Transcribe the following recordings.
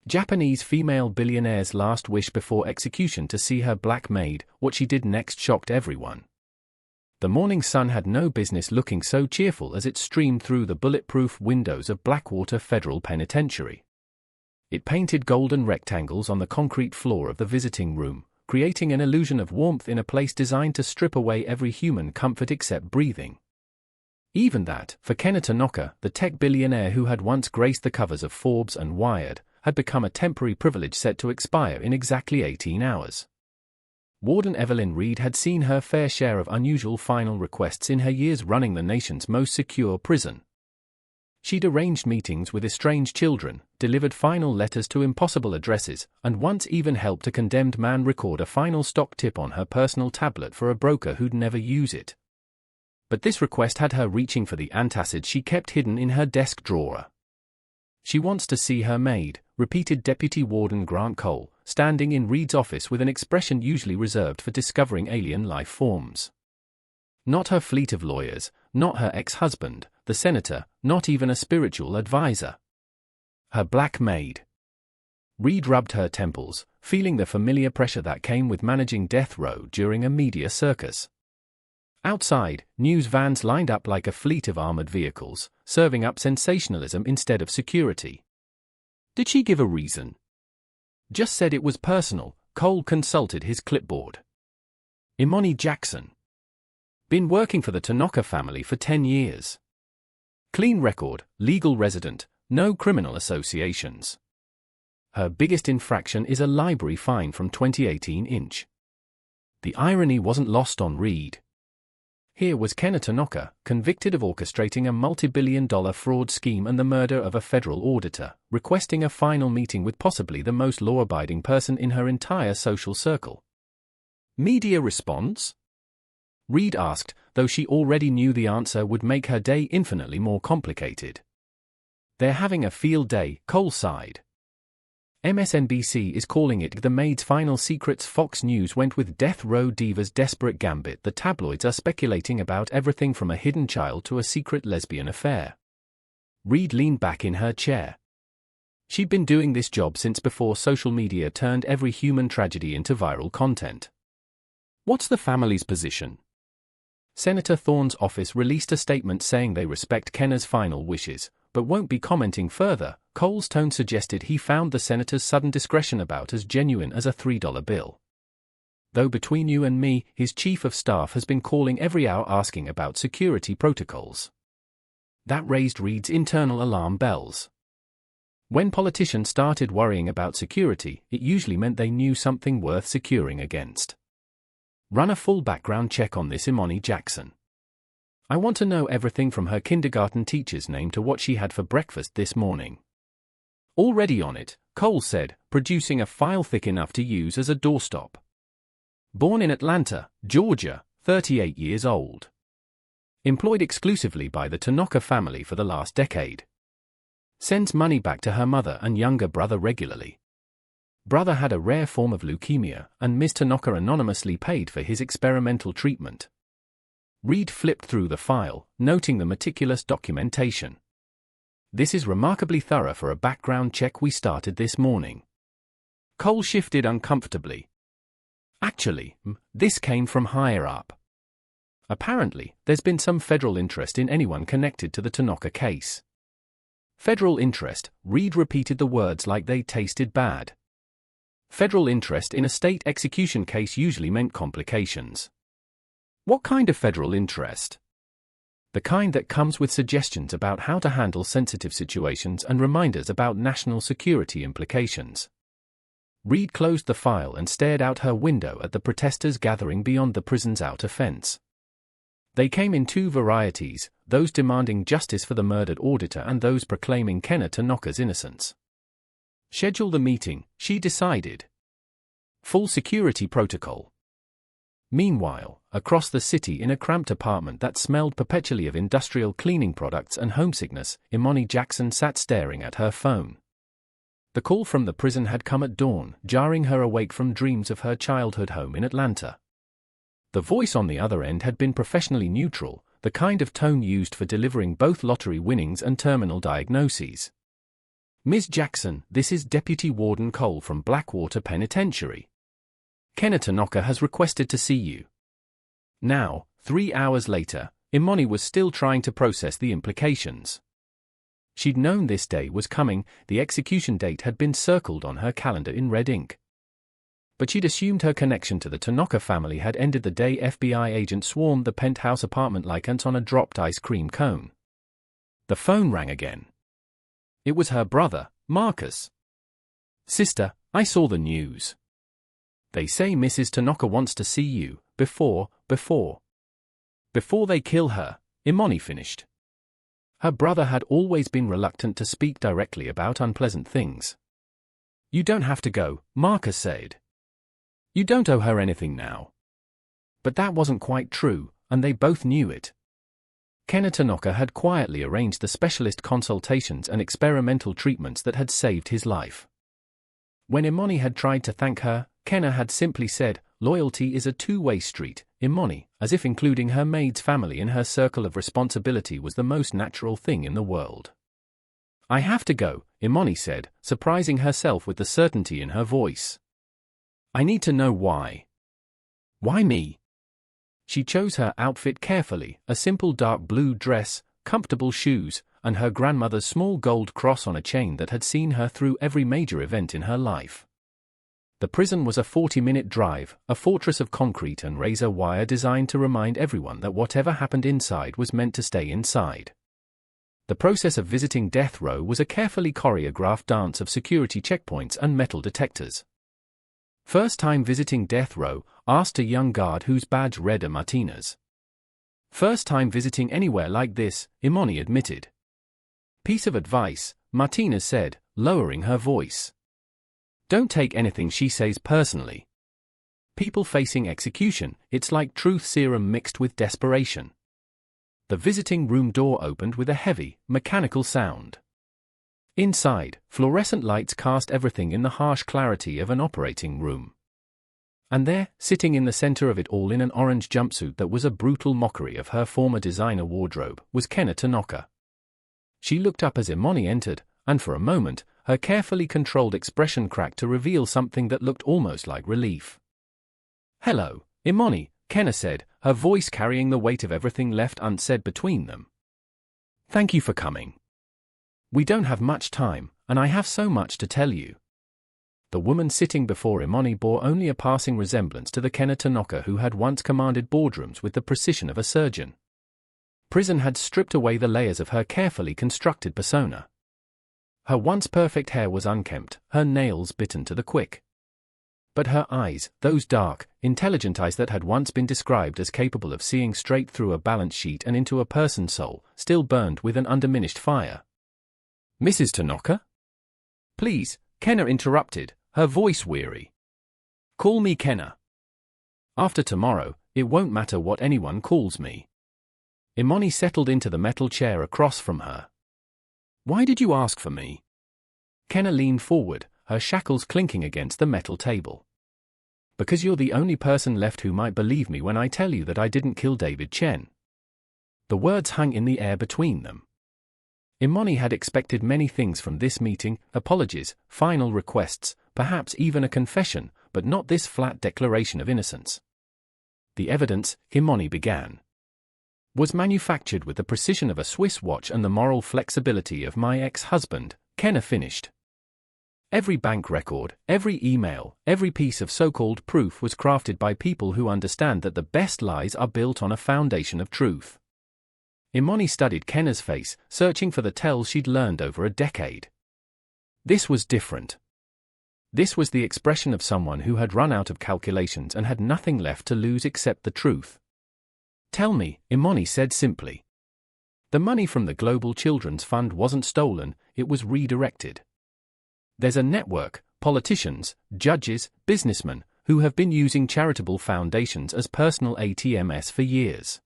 Japanese female billionaire's last wish before execution to see her black maid. What she did next shocked everyone. The morning sun had no business looking so cheerful as it streamed through the bulletproof windows of Blackwater Federal Penitentiary. It painted golden rectangles on the concrete floor of the visiting room, creating an illusion of warmth in a place designed to strip away every human comfort except breathing. Even that, for Kena Tanaka, the tech billionaire who had once graced the covers of Forbes and Wired, had become a temporary privilege set to expire in exactly 18 hours. Warden Evelyn Reed had seen her fair share of unusual final requests in her years running the nation's most secure prison. She'd arranged meetings with estranged children, delivered final letters to impossible addresses, and once even helped a condemned man record a final stock tip on her personal tablet for a broker who'd never use it. But this request had her reaching for the antacids she kept hidden in her desk drawer. "She wants to see her maid," repeated Deputy Warden Grant Cole, standing in Reed's office with an expression usually reserved for discovering alien life forms. Not her fleet of lawyers, not her ex-husband, the senator, not even a spiritual advisor. Her black maid. Reed rubbed her temples, feeling the familiar pressure that came with managing death row during a media circus. Outside, news vans lined up like a fleet of armored vehicles, serving up sensationalism instead of security. Did she give a reason? Just said it was personal. Cole consulted his clipboard. Imani Jackson. Been working for the Tanaka family for 10 years. Clean record, legal resident, no criminal associations. Her biggest infraction is a library fine from 2018. The irony wasn't lost on Reed. Here was Kena Tanaka, convicted of orchestrating a multi-billion-dollar fraud scheme and the murder of a federal auditor, requesting a final meeting with possibly the most law-abiding person in her entire social circle. Media response? Reed asked, though she already knew the answer would make her day infinitely more complicated. They're having a field day, Cole sighed. MSNBC is calling it the Maid's final secrets. Fox News went with Death Row Diva's desperate gambit. The tabloids are speculating about everything from a hidden child to a secret lesbian affair. Reed leaned back in her chair. She'd been doing this job since before social media turned every human tragedy into viral content. What's the family's position? Senator Thorne's office released a statement saying they respect Kena's final wishes, but won't be commenting further. Cole's tone suggested he found the senator's sudden discretion about as genuine as a $3 bill. Though between you and me, his chief of staff has been calling every hour asking about security protocols. That raised Reed's internal alarm bells. When politicians started worrying about security, it usually meant they knew something worth securing against. Run a full background check on this Imani Jackson. I want to know everything from her kindergarten teacher's name to what she had for breakfast this morning. Already on it, Cole said, producing a file thick enough to use as a doorstop. Born in Atlanta, Georgia, 38 years old. Employed exclusively by the Tanaka family for the last decade. Sends money back to her mother and younger brother regularly. Brother had a rare form of leukemia, and Ms. Tanaka anonymously paid for his experimental treatment. Reed flipped through the file, noting the meticulous documentation. This is remarkably thorough for a background check we started this morning. Cole shifted uncomfortably. Actually, this came from higher up. Apparently, there's been some federal interest in anyone connected to the Tanaka case. Federal interest, Reed repeated the words like they tasted bad. Federal interest in a state execution case usually meant complications. What kind of federal interest? The kind that comes with suggestions about how to handle sensitive situations and reminders about national security implications. Reed closed the file and stared out her window at the protesters gathering beyond the prison's outer fence. They came in two varieties, those demanding justice for the murdered auditor and those proclaiming Kena Tanaka's innocence. Schedule the meeting, she decided. Full security protocol. Meanwhile, across the city in a cramped apartment that smelled perpetually of industrial cleaning products and homesickness, Imani Jackson sat staring at her phone. The call from the prison had come at dawn, jarring her awake from dreams of her childhood home in Atlanta. The voice on the other end had been professionally neutral, the kind of tone used for delivering both lottery winnings and terminal diagnoses. Ms. Jackson, this is Deputy Warden Cole from Blackwater Penitentiary. Kenna Tanaka has requested to see you. Now, 3 hours later, Imani was still trying to process the implications. She'd known this day was coming, the execution date had been circled on her calendar in red ink. But she'd assumed her connection to the Tanaka family had ended the day FBI agents swarmed the penthouse apartment like ants on a dropped ice cream cone. The phone rang again. It was her brother, Marcus. Sister, I saw the news. They say Mrs. Tanaka wants to see you, before they kill her, Imani finished. Her brother had always been reluctant to speak directly about unpleasant things. You don't have to go, Marcus said. You don't owe her anything now. But that wasn't quite true, and they both knew it. Kenna Tanaka had quietly arranged the specialist consultations and experimental treatments that had saved his life. When Imani had tried to thank her, Kenna had simply said, loyalty is a two-way street, Imani, as if including her maid's family in her circle of responsibility was the most natural thing in the world. I have to go, Imani said, surprising herself with the certainty in her voice. I need to know why. Why me? She chose her outfit carefully, a simple dark blue dress, comfortable shoes, and her grandmother's small gold cross on a chain that had seen her through every major event in her life. The prison was a 40-minute drive, a fortress of concrete and razor wire designed to remind everyone that whatever happened inside was meant to stay inside. The process of visiting death row was a carefully choreographed dance of security checkpoints and metal detectors. First time visiting death row, asked a young guard whose badge read a Martinez. First time visiting anywhere like this, Imani admitted. Piece of advice, Martinez said, lowering her voice. Don't take anything she says personally. People facing execution, it's like truth serum mixed with desperation. The visiting room door opened with a heavy, mechanical sound. Inside, fluorescent lights cast everything in the harsh clarity of an operating room. And there, sitting in the center of it all in an orange jumpsuit that was a brutal mockery of her former designer wardrobe, was Kenna Tanaka. She looked up as Imani entered, and for a moment, her carefully controlled expression cracked to reveal something that looked almost like relief. Hello, Imani, Kenna said, her voice carrying the weight of everything left unsaid between them. Thank you for coming. We don't have much time, and I have so much to tell you. The woman sitting before Imani bore only a passing resemblance to the Kenna Tanaka who had once commanded boardrooms with the precision of a surgeon. Prison had stripped away the layers of her carefully constructed persona. Her once perfect hair was unkempt, her nails bitten to the quick. But her eyes, those dark, intelligent eyes that had once been described as capable of seeing straight through a balance sheet and into a person's soul, still burned with an undiminished fire. Mrs. Tanaka? Please, Kenna interrupted, her voice weary. Call me Kenna. After tomorrow, it won't matter what anyone calls me. Imani settled into the metal chair across from her. Why did you ask for me? Kenna leaned forward, her shackles clinking against the metal table. Because you're the only person left who might believe me when I tell you that I didn't kill David Chen. The words hung in the air between them. Imani had expected many things from this meeting, apologies, final requests, perhaps even a confession, but not this flat declaration of innocence. The evidence, Imani began, was manufactured with the precision of a Swiss watch and the moral flexibility of my ex-husband, Kenna finished. Every bank record, every email, every piece of so-called proof was crafted by people who understand that the best lies are built on a foundation of truth. Imani studied Kenna's face, searching for the tells she'd learned over a decade. This was different. This was the expression of someone who had run out of calculations and had nothing left to lose except the truth. Tell me, Imani said simply. The money from the Global Children's Fund wasn't stolen, it was redirected. There's a network, politicians, judges, businessmen, who have been using charitable foundations as personal ATMs for years.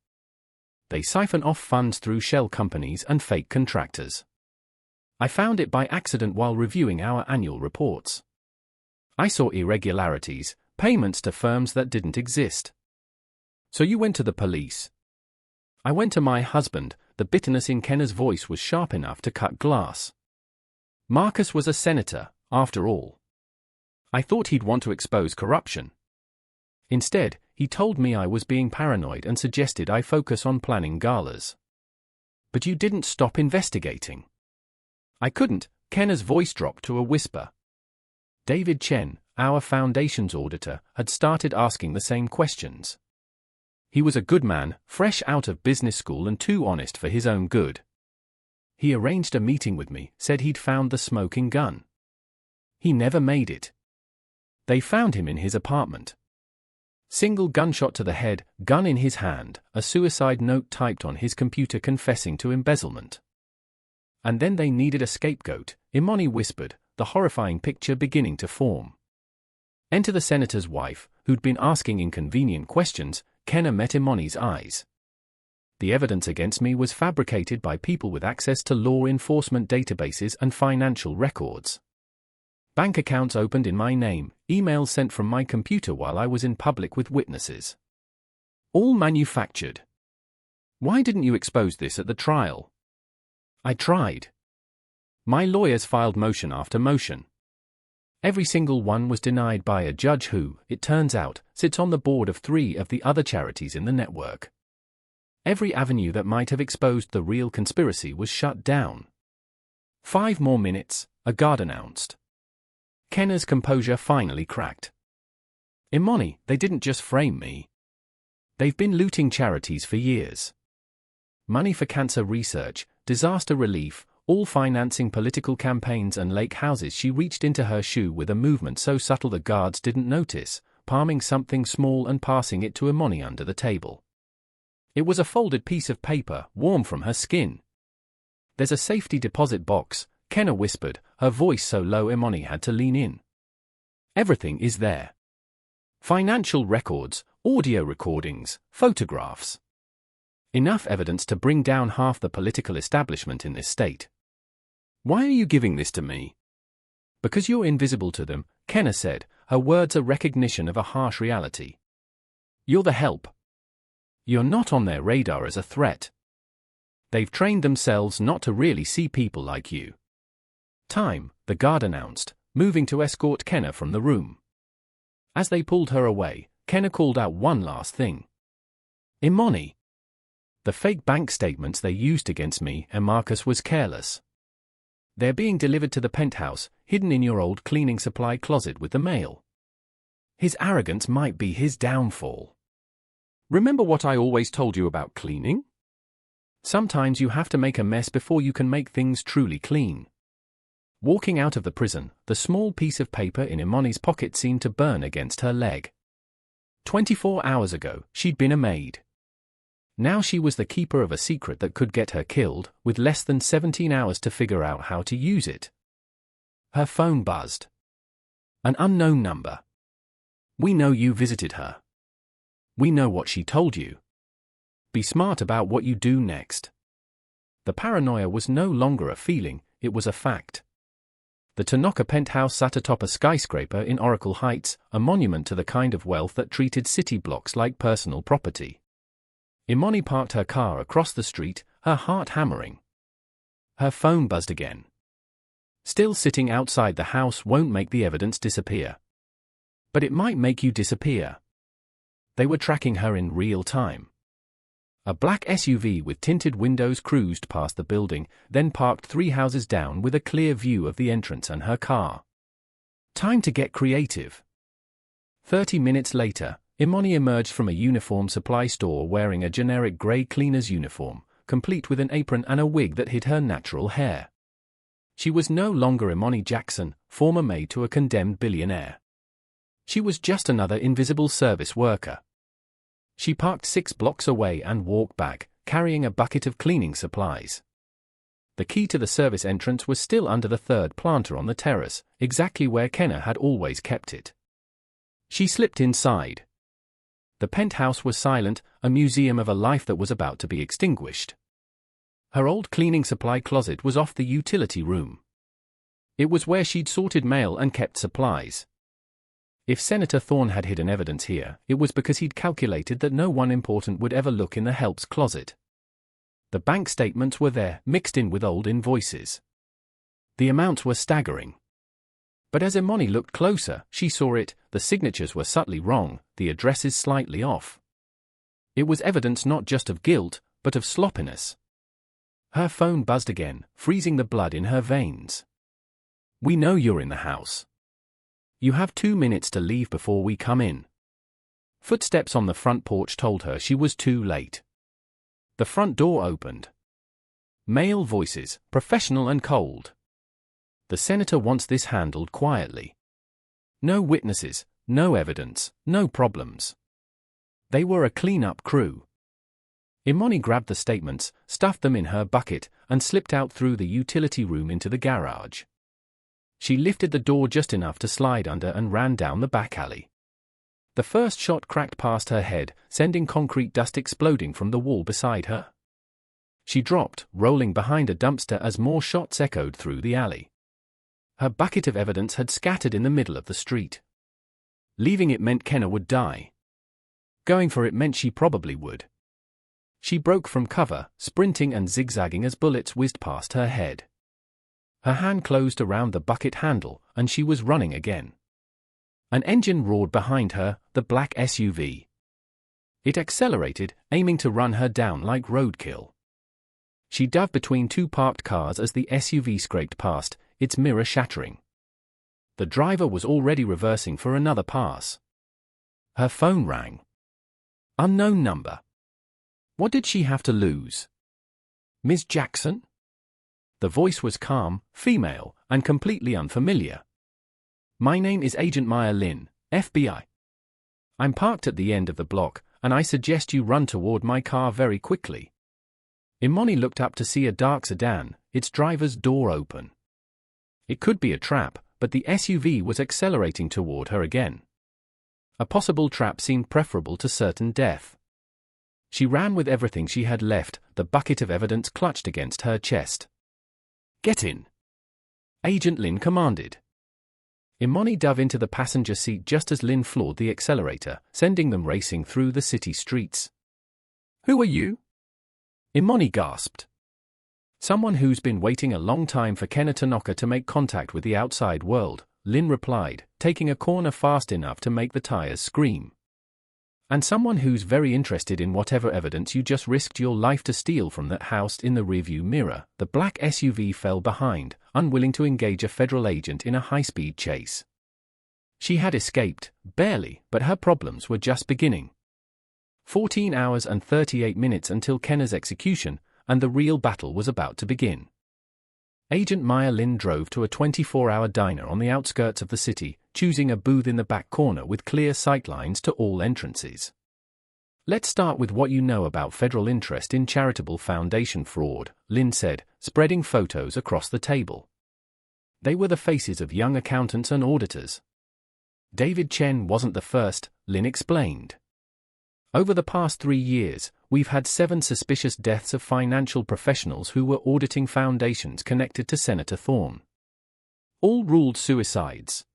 They siphon off funds through shell companies and fake contractors. I found it by accident while reviewing our annual reports. I saw irregularities, payments to firms that didn't exist. So you went to the police. I went to my husband. The bitterness in Kenna's voice was sharp enough to cut glass. Marcus was a senator, after all. I thought he'd want to expose corruption. Instead, he told me I was being paranoid and suggested I focus on planning galas. But you didn't stop investigating. I couldn't. Kenna's voice dropped to a whisper. David Chen, our foundation's auditor, had started asking the same questions. He was a good man, fresh out of business school and too honest for his own good. He arranged a meeting with me, said he'd found the smoking gun. He never made it. They found him in his apartment. Single gunshot to the head, gun in his hand, a suicide note typed on his computer confessing to embezzlement. And then they needed a scapegoat, Imani whispered, the horrifying picture beginning to form. Enter the senator's wife, who'd been asking inconvenient questions. Kenna met Imani's eyes. The evidence against me was fabricated by people with access to law enforcement databases and financial records. Bank accounts opened in my name, emails sent from my computer while I was in public with witnesses. All manufactured. Why didn't you expose this at the trial? I tried. My lawyers filed motion after motion. Every single one was denied by a judge who, it turns out, sits on the board of 3 of the other charities in the network. Every avenue that might have exposed the real conspiracy was shut down. 5 more minutes, a guard announced. Kenna's composure finally cracked. Imani, they didn't just frame me. They've been looting charities for years. Money for cancer research, disaster relief, all financing political campaigns and lake houses. She reached into her shoe with a movement so subtle the guards didn't notice, palming something small and passing it to Imani under the table. It was a folded piece of paper, warm from her skin. There's a safety deposit box, Kenna whispered, her voice so low Imani had to lean in. Everything is there. Financial records, audio recordings, photographs. Enough evidence to bring down half the political establishment in this state. Why are you giving this to me? Because you're invisible to them, Kenna said, her words a recognition of a harsh reality. You're the help. You're not on their radar as a threat. They've trained themselves not to really see people like you. Time, the guard announced, moving to escort Kenna from the room. As they pulled her away, Kenna called out one last thing. Imani. The fake bank statements they used against me and Marcus was careless. They're being delivered to the penthouse, hidden in your old cleaning supply closet with the mail. His arrogance might be his downfall. Remember what I always told you about cleaning? Sometimes you have to make a mess before you can make things truly clean. Walking out of the prison, the small piece of paper in Imani's pocket seemed to burn against her leg. 24 hours ago, she'd been a maid. Now she was the keeper of a secret that could get her killed, with less than 17 hours to figure out how to use it. Her phone buzzed. An unknown number. We know you visited her. We know what she told you. Be smart about what you do next. The paranoia was no longer a feeling, it was a fact. The Tanaka penthouse sat atop a skyscraper in Oracle Heights, a monument to the kind of wealth that treated city blocks like personal property. Imani parked her car across the street, her heart hammering. Her phone buzzed again. Still sitting outside the house won't make the evidence disappear. But it might make you disappear. They were tracking her in real time. A black SUV with tinted windows cruised past the building, then parked 3 houses down with a clear view of the entrance and her car. Time to get creative. 30 minutes later, Imani emerged from a uniform supply store wearing a generic grey cleaner's uniform, complete with an apron and a wig that hid her natural hair. She was no longer Imani Jackson, former maid to a condemned billionaire. She was just another invisible service worker. She parked 6 blocks away and walked back, carrying a bucket of cleaning supplies. The key to the service entrance was still under the third planter on the terrace, exactly where Kenna had always kept it. She slipped inside. The penthouse was silent, a museum of a life that was about to be extinguished. Her old cleaning supply closet was off the utility room. It was where she'd sorted mail and kept supplies. If Senator Thorne had hidden evidence here, it was because he'd calculated that no one important would ever look in the help's closet. The bank statements were there, mixed in with old invoices. The amounts were staggering. But as Imani looked closer, she saw it: the signatures were subtly wrong, the addresses slightly off. It was evidence not just of guilt, but of sloppiness. Her phone buzzed again, freezing the blood in her veins. "We know you're in the house. You have 2 minutes to leave before we come in." Footsteps on the front porch told her she was too late. The front door opened. Male voices, professional and cold. "The senator wants this handled quietly. No witnesses, no evidence, no problems." They were a clean-up crew. Imani grabbed the statements, stuffed them in her bucket, and slipped out through the utility room into the garage. She lifted the door just enough to slide under and ran down the back alley. The first shot cracked past her head, sending concrete dust exploding from the wall beside her. She dropped, rolling behind a dumpster as more shots echoed through the alley. Her bucket of evidence had scattered in the middle of the street. Leaving it meant Kenna would die. Going for it meant she probably would. She broke from cover, sprinting and zigzagging as bullets whizzed past her head. Her hand closed around the bucket handle, and she was running again. An engine roared behind her, the black SUV. It accelerated, aiming to run her down like roadkill. She dove between two parked cars as the SUV scraped past, its mirror shattering. The driver was already reversing for another pass. Her phone rang. Unknown number. What did she have to lose? "Ms. Jackson?" The voice was calm, female, and completely unfamiliar. "My name is Agent Maya Lin, FBI. I'm parked at the end of the block, and I suggest you run toward my car very quickly." Imani looked up to see a dark sedan, its driver's door open. It could be a trap, but the SUV was accelerating toward her again. A possible trap seemed preferable to certain death. She ran with everything she had left, the bucket of evidence clutched against her chest. "Get in," Agent Lin commanded. Imani dove into the passenger seat just as Lin floored the accelerator, sending them racing through the city streets. "Who are you?" Imani gasped. "Someone who's been waiting a long time for Kenna Tanaka to make contact with the outside world," Lin replied, taking a corner fast enough to make the tires scream. "And someone who's very interested in whatever evidence you just risked your life to steal from that house." In the rearview mirror, the black SUV fell behind, unwilling to engage a federal agent in a high-speed chase. She had escaped, barely, but her problems were just beginning. 14 hours and 38 minutes until Kenna's execution, and the real battle was about to begin. Agent Maya Lin drove to a 24-hour diner on the outskirts of the city, choosing a booth in the back corner with clear sightlines to all entrances. "Let's start with what you know about federal interest in charitable foundation fraud," Lin said, spreading photos across the table. They were the faces of young accountants and auditors. David Chen wasn't the first, Lin explained. "Over the past 3 years, we've had 7 suspicious deaths of financial professionals who were auditing foundations connected to Senator Thorne. All ruled suicides.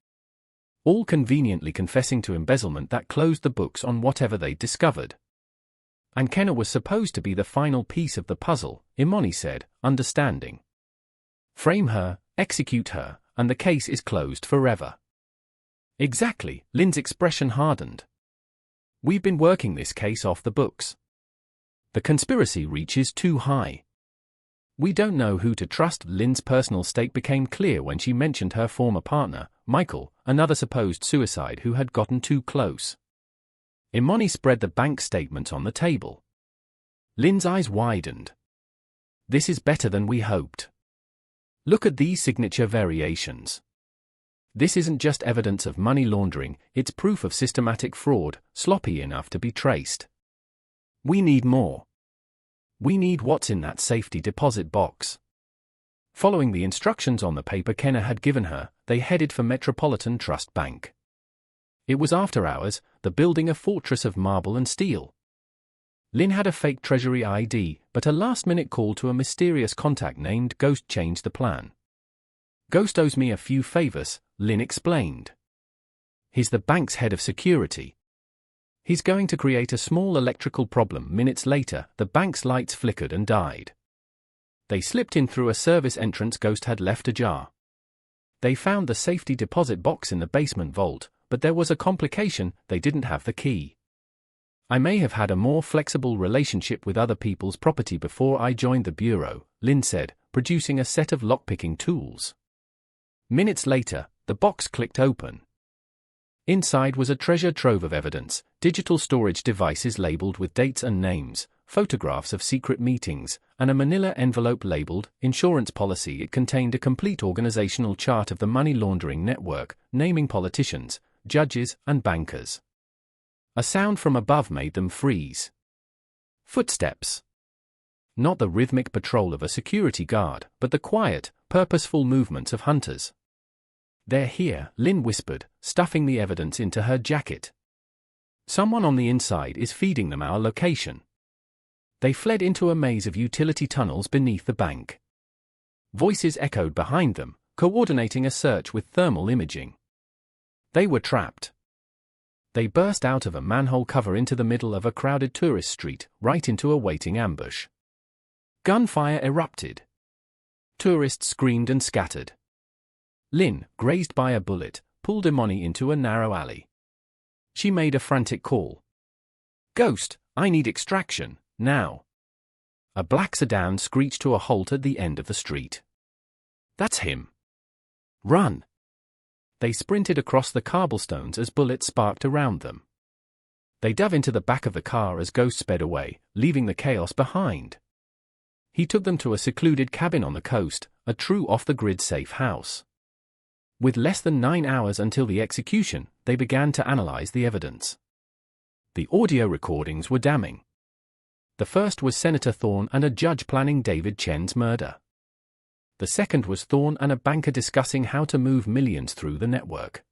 All conveniently confessing to embezzlement that closed the books on whatever they discovered. And Kenna was supposed to be the final piece of the puzzle," Imani said, understanding. "Frame her, execute her, and the case is closed forever." "Exactly," Lin's expression hardened. "We've been working this case off the books. The conspiracy reaches too high. We don't know who to trust." Lin's personal stake became clear when she mentioned her former partner, Michael, another supposed suicide who had gotten too close. Imani spread the bank statements on the table. Lin's eyes widened. "This is better than we hoped. Look at these signature variations. This isn't just evidence of money laundering, it's proof of systematic fraud, sloppy enough to be traced. We need more. We need what's in that safety deposit box." Following the instructions on the paper Kenna had given her, they headed for Metropolitan Trust Bank. It was after hours, the building a fortress of marble and steel. Lin had a fake Treasury ID, but a last-minute call to a mysterious contact named Ghost changed the plan. "Ghost owes me a few favors," Lin explained. "He's the bank's head of security. He's going to create a small electrical problem." Minutes later, the bank's lights flickered and died. They slipped in through a service entrance Ghost had left ajar. They found the safety deposit box in the basement vault, but there was a complication: they didn't have the key. I may have had a more flexible relationship with other people's property before I joined the bureau, Lynn said, producing a set of lockpicking tools. Minutes later, the box clicked open. Inside was a treasure trove of evidence: digital storage devices labeled with dates and names, photographs of secret meetings, and a manila envelope labeled insurance policy. It contained a complete organizational chart of the money laundering network, naming politicians, judges, and bankers. A sound from above made them freeze. Footsteps. Not the rhythmic patrol of a security guard, but the quiet, purposeful movements of hunters. "They're here," Lynn whispered, stuffing the evidence into her jacket. "Someone on the inside is feeding them our location." They fled into a maze of utility tunnels beneath the bank. Voices echoed behind them, coordinating a search with thermal imaging. They were trapped. They burst out of a manhole cover into the middle of a crowded tourist street, right into a waiting ambush. Gunfire erupted. Tourists screamed and scattered. Lynn, grazed by a bullet, pulled Imani into a narrow alley. She made a frantic call. "Ghost, I need extraction, now." A black sedan screeched to a halt at the end of the street. "That's him. Run." They sprinted across the cobblestones as bullets sparked around them. They dove into the back of the car as Ghost sped away, leaving the chaos behind. He took them to a secluded cabin on the coast, a true off-the-grid safe house. With less than 9 hours until the execution, they began to analyze the evidence. The audio recordings were damning. The first was Senator Thorne and a judge planning David Chen's murder. The second was Thorne and a banker discussing how to move millions through the network.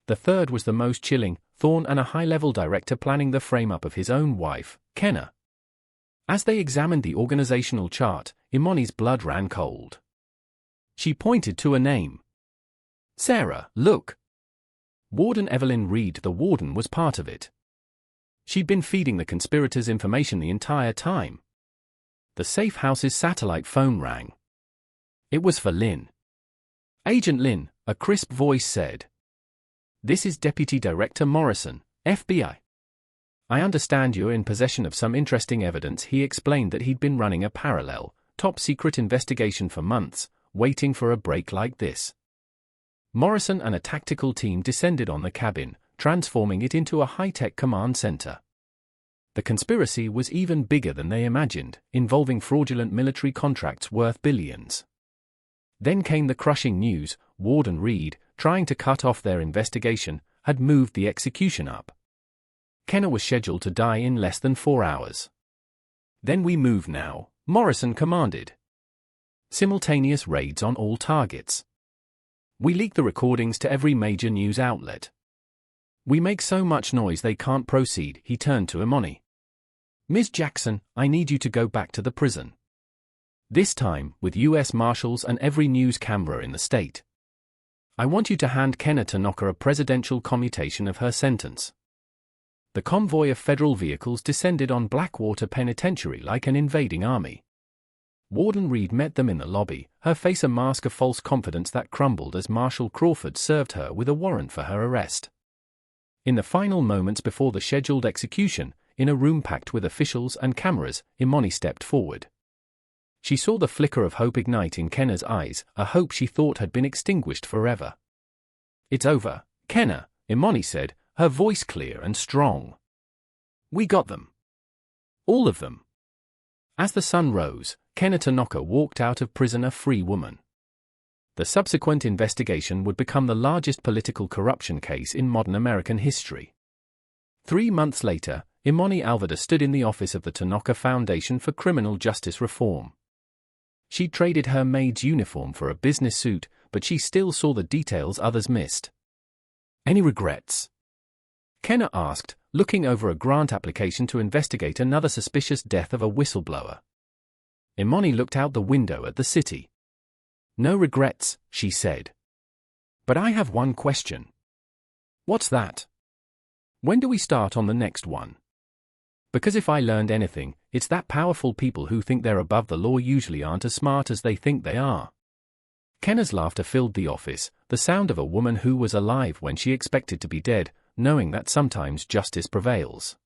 The third was the most chilling: Thorne and a high-level director planning the frame-up of his own wife, Kenna. As they examined the organizational chart, Imani's blood ran cold. She pointed to a name. "Sarah, look." Warden Evelyn Reed. The warden was part of it. She'd been feeding the conspirators information the entire time. The safe house's satellite phone rang. It was for Lynn. "Agent Lynn," a crisp voice said. "This is Deputy Director Morrison, FBI. I understand you're in possession of some interesting evidence." He explained that he'd been running a parallel, top-secret investigation for months, waiting for a break like this. Morrison and a tactical team descended on the cabin, transforming it into a high-tech command center. The conspiracy was even bigger than they imagined, involving fraudulent military contracts worth billions. Then came the crushing news: Warden Reed, trying to cut off their investigation, had moved the execution up. Kenna was scheduled to die in less than 4 hours. "Then we move now," Morrison commanded. Simultaneous raids on all targets. "We leak the recordings to every major news outlet. We make so much noise they can't proceed." He turned to Imani. "Ms. Jackson, I need you to go back to the prison. This time, with U.S. Marshals and every news camera in the state. I want you to hand Kenna Tanaka a presidential commutation of her sentence." The convoy of federal vehicles descended on Blackwater Penitentiary like an invading army. Warden Reed met them in the lobby, her face a mask of false confidence that crumbled as Marshal Crawford served her with a warrant for her arrest. In the final moments before the scheduled execution, in a room packed with officials and cameras, Imani stepped forward. She saw the flicker of hope ignite in Kenna's eyes, a hope she thought had been extinguished forever. "It's over, Kenna," Imani said, her voice clear and strong. "We got them. All of them." As the sun rose, Kenna Tanaka walked out of prison a free woman. The subsequent investigation would become the largest political corruption case in modern American history. 3 months later, Imani Alveda stood in the office of the Tanaka Foundation for Criminal Justice Reform. She traded her maid's uniform for a business suit, but she still saw the details others missed. "Any regrets?" Kenna asked, looking over a grant application to investigate another suspicious death of a whistleblower. Imani looked out the window at the city. "No regrets," she said. "But I have one question." "What's that?" "When do we start on the next one? Because if I learned anything, it's that powerful people who think they're above the law usually aren't as smart as they think they are." Kenna's laughter filled the office, the sound of a woman who was alive when she expected to be dead, knowing that sometimes justice prevails.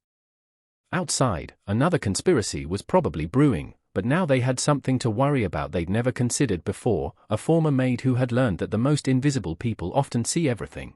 Outside, another conspiracy was probably brewing, but now they had something to worry about they'd never considered before, a former maid who had learned that the most invisible people often see everything.